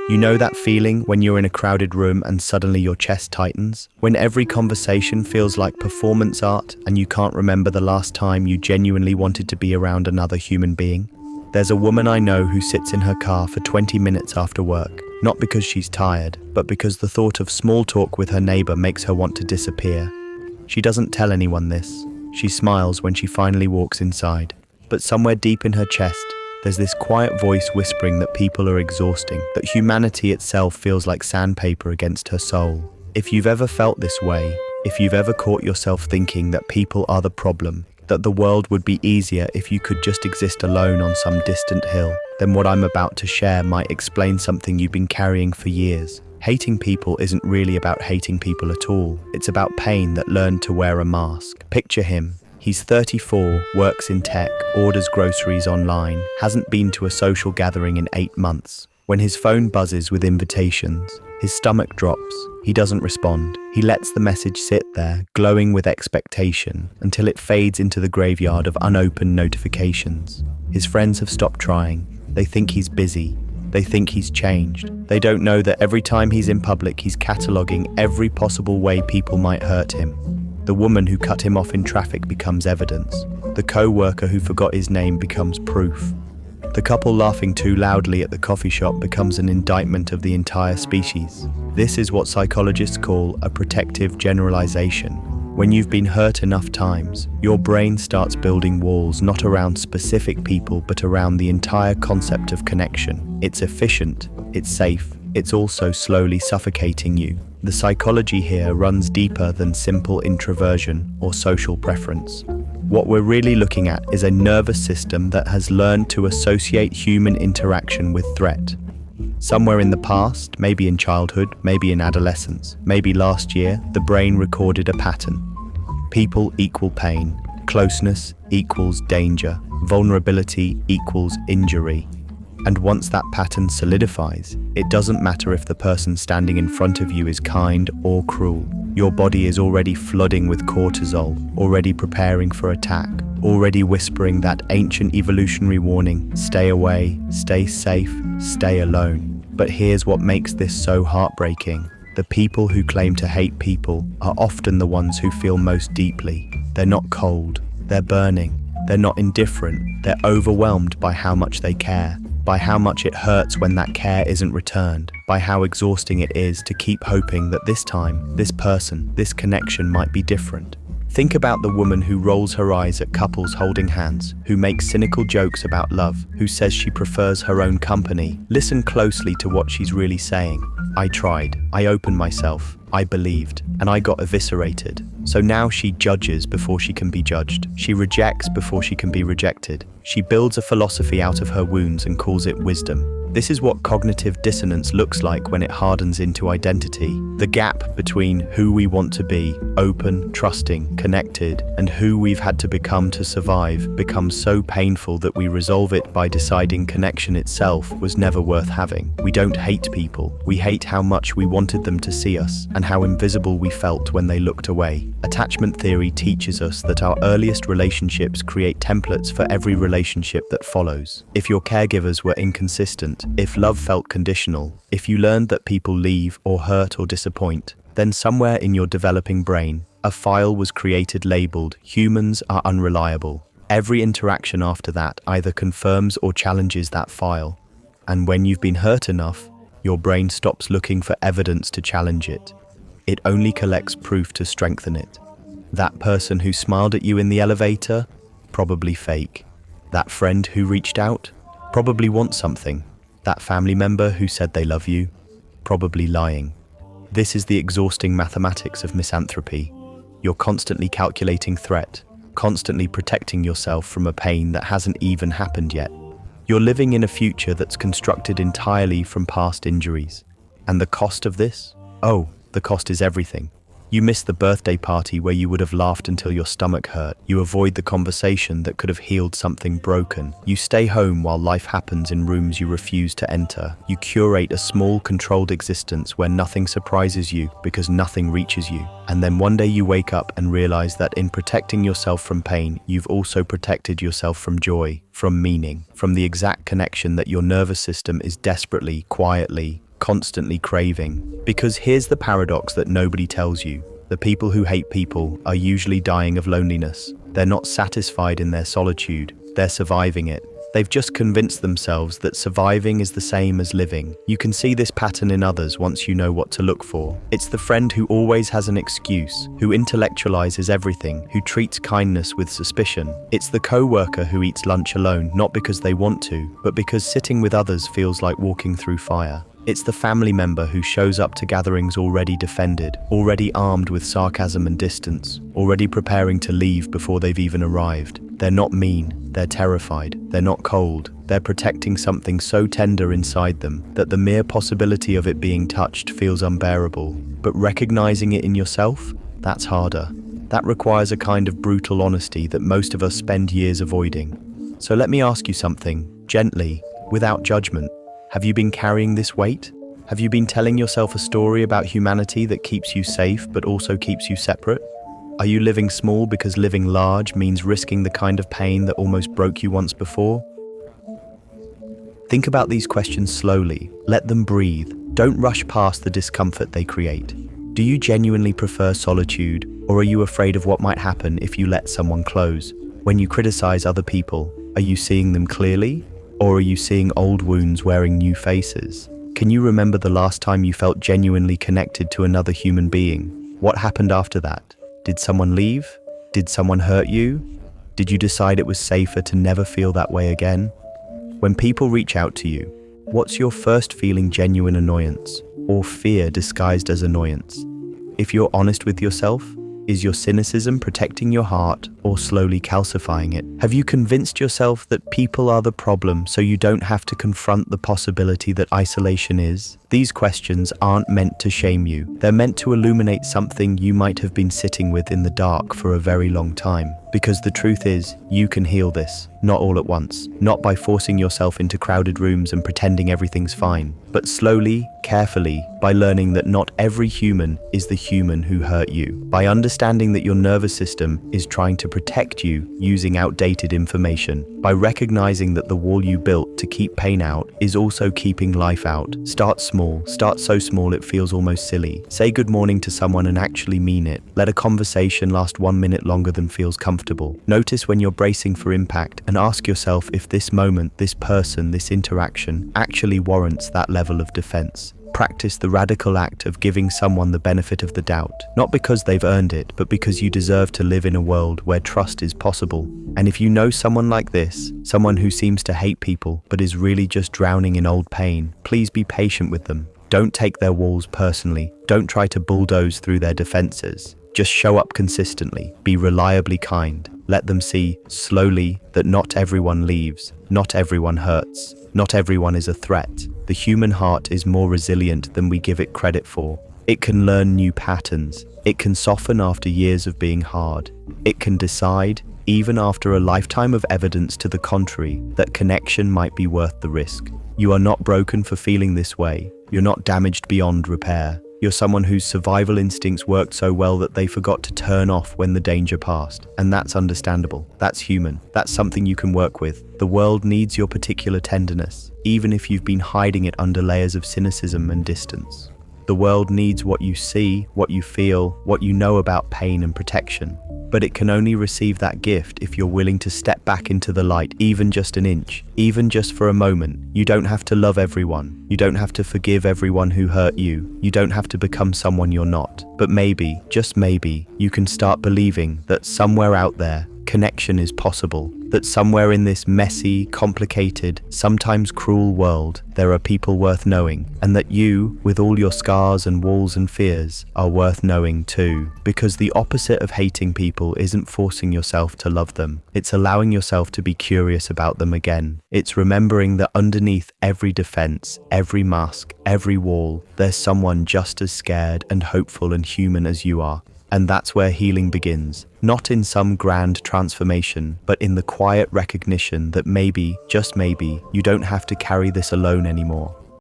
You know that feeling when you're in a crowded room and suddenly your chest tightens? When every conversation feels like performance art and you can't remember the last time you genuinely wanted to be around another human being? There's a woman I know who sits in her car for 20 minutes after work, not because she's tired, but because the thought of small talk with her neighbor makes her want to disappear. She doesn't tell anyone this. She smiles when she finally walks inside. But somewhere deep in her chest, there's this quiet voice whispering that people are exhausting, that humanity itself feels like sandpaper against her soul. If you've ever felt this way, if you've ever caught yourself thinking that people are the problem, that the world would be easier if you could just exist alone on some distant hill, then what I'm about to share might explain something you've been carrying for years. Hating people isn't really about hating people at all. It's about pain that learned to wear a mask. Picture him. He's 34, works in tech, orders groceries online, hasn't been to a social gathering in 8 months. When his phone buzzes with invitations, his stomach drops. He doesn't respond. He lets the message sit there, glowing with expectation, until it fades into the graveyard of unopened notifications. His friends have stopped trying. They think he's busy. They think he's changed. They don't know that every time he's in public, he's cataloging every possible way people might hurt him. The woman who cut him off in traffic becomes evidence. The co-worker who forgot his name becomes proof. The couple laughing too loudly at the coffee shop becomes an indictment of the entire species. This is what psychologists call a protective generalization. When you've been hurt enough times, your brain starts building walls not around specific people but around the entire concept of connection. It's efficient, it's safe, it's also slowly suffocating you. The psychology here runs deeper than simple introversion or social preference. What we're really looking at is a nervous system that has learned to associate human interaction with threat. Somewhere in the past, maybe in childhood, maybe in adolescence, maybe last year, the brain recorded a pattern. People equal pain, closeness equals danger, vulnerability equals injury. And once that pattern solidifies, it doesn't matter if the person standing in front of you is kind or cruel. Your body is already flooding with cortisol, already preparing for attack, already whispering that ancient evolutionary warning, stay away, stay safe, stay alone. But here's what makes this so heartbreaking. The people who claim to hate people are often the ones who feel most deeply. They're not cold, they're burning, they're not indifferent, they're overwhelmed by how much they care. By how much it hurts when that care isn't returned, by how exhausting it is to keep hoping that this time, this person, this connection might be different. Think about the woman who rolls her eyes at couples holding hands, who makes cynical jokes about love, who says she prefers her own company. Listen closely to what she's really saying. I tried, I opened myself, I believed, and I got eviscerated. So now she judges before she can be judged. She rejects before she can be rejected. She builds a philosophy out of her wounds and calls it wisdom. This is what cognitive dissonance looks like when it hardens into identity. The gap between who we want to be, open, trusting, connected, and who we've had to become to survive becomes so painful that we resolve it by deciding connection itself was never worth having. We don't hate people. We hate how much we wanted them to see us and how invisible we felt when they looked away. Attachment theory teaches us that our earliest relationships create templates for every relationship that follows. If your caregivers were inconsistent, if love felt conditional, if you learned that people leave or hurt or disappoint, then somewhere in your developing brain, a file was created labeled, "Humans are unreliable." Every interaction after that either confirms or challenges that file. And when you've been hurt enough, your brain stops looking for evidence to challenge it. It only collects proof to strengthen it. That person who smiled at you in the elevator? Probably fake. That friend who reached out? Probably wants something. That family member who said they love you? Probably lying. This is the exhausting mathematics of misanthropy. You're constantly calculating threat, constantly protecting yourself from a pain that hasn't even happened yet. You're living in a future that's constructed entirely from past injuries. And the cost of this? Oh, the cost is everything. You miss the birthday party where you would have laughed until your stomach hurt. You avoid the conversation that could have healed something broken. You stay home while life happens in rooms you refuse to enter. You curate a small, controlled existence where nothing surprises you because nothing reaches you. And then one day you wake up and realize that in protecting yourself from pain, you've also protected yourself from joy, from meaning, from the exact connection that your nervous system is desperately, quietly, constantly craving. Because here's the paradox that nobody tells you. The people who hate people are usually dying of loneliness. They're not satisfied in their solitude. They're surviving it. They've just convinced themselves that surviving is the same as living. You can see this pattern in others once you know what to look for. It's the friend who always has an excuse, who intellectualizes everything, who treats kindness with suspicion. It's the co-worker who eats lunch alone, not because they want to, but because sitting with others feels like walking through fire. It's the family member who shows up to gatherings already defended, already armed with sarcasm and distance, already preparing to leave before they've even arrived. They're not mean, they're terrified, they're not cold, they're protecting something so tender inside them that the mere possibility of it being touched feels unbearable. But recognizing it in yourself, that's harder. That requires a kind of brutal honesty that most of us spend years avoiding. So let me ask you something, gently, without judgment. Have you been carrying this weight? Have you been telling yourself a story about humanity that keeps you safe but also keeps you separate? Are you living small because living large means risking the kind of pain that almost broke you once before? Think about these questions slowly. Let them breathe. Don't rush past the discomfort they create. Do you genuinely prefer solitude, or are you afraid of what might happen if you let someone close? When you criticize other people, are you seeing them clearly? Or are you seeing old wounds wearing new faces? Can you remember the last time you felt genuinely connected to another human being? What happened after that? Did someone leave? Did someone hurt you? Did you decide it was safer to never feel that way again? When people reach out to you, what's your first feeling? Genuine annoyance or fear disguised as annoyance? If you're honest with yourself, is your cynicism protecting your heart or slowly calcifying it? Have you convinced yourself that people are the problem so you don't have to confront the possibility that isolation is? These questions aren't meant to shame you. They're meant to illuminate something you might have been sitting with in the dark for a very long time. Because the truth is, you can heal this, not all at once, not by forcing yourself into crowded rooms and pretending everything's fine, but slowly, carefully, by learning that not every human is the human who hurt you, by understanding that your nervous system is trying to protect you using outdated information, by recognizing that the wall you built to keep pain out is also keeping life out. Start small, start so small it feels almost silly. Say good morning to someone and actually mean it. Let a conversation last 1 minute longer than feels comfortable. Notice when you're bracing for impact and ask yourself if this moment, this person, this interaction actually warrants that level of defense. Practice the radical act of giving someone the benefit of the doubt, not because they've earned it, but because you deserve to live in a world where trust is possible. And if you know someone like this, someone who seems to hate people but is really just drowning in old pain, please be patient with them. Don't take their walls personally. Don't try to bulldoze through their defenses. Just show up consistently. Be reliably kind. Let them see, slowly, that not everyone leaves, not everyone hurts, not everyone is a threat. The human heart is more resilient than we give it credit for. It can learn new patterns. It can soften after years of being hard. It can decide, even after a lifetime of evidence to the contrary, that connection might be worth the risk. You are not broken for feeling this way. You're not damaged beyond repair. You're someone whose survival instincts worked so well that they forgot to turn off when the danger passed. And that's understandable. That's human. That's something you can work with. The world needs your particular tenderness, even if you've been hiding it under layers of cynicism and distance. The world needs what you see, what you feel, what you know about pain and protection. But it can only receive that gift if you're willing to step back into the light, even just an inch, even just for a moment. You don't have to love everyone. You don't have to forgive everyone who hurt you. You don't have to become someone you're not. But maybe, just maybe, you can start believing that somewhere out there, connection is possible. That somewhere in this messy, complicated, sometimes cruel world, there are people worth knowing, and that you, with all your scars and walls and fears, are worth knowing too. Because the opposite of hating people isn't forcing yourself to love them. It's allowing yourself to be curious about them again. It's remembering that underneath every defense, every mask, every wall, there's someone just as scared and hopeful and human as you are. And that's where healing begins, not in some grand transformation, but in the quiet recognition that maybe, just maybe, you don't have to carry this alone anymore.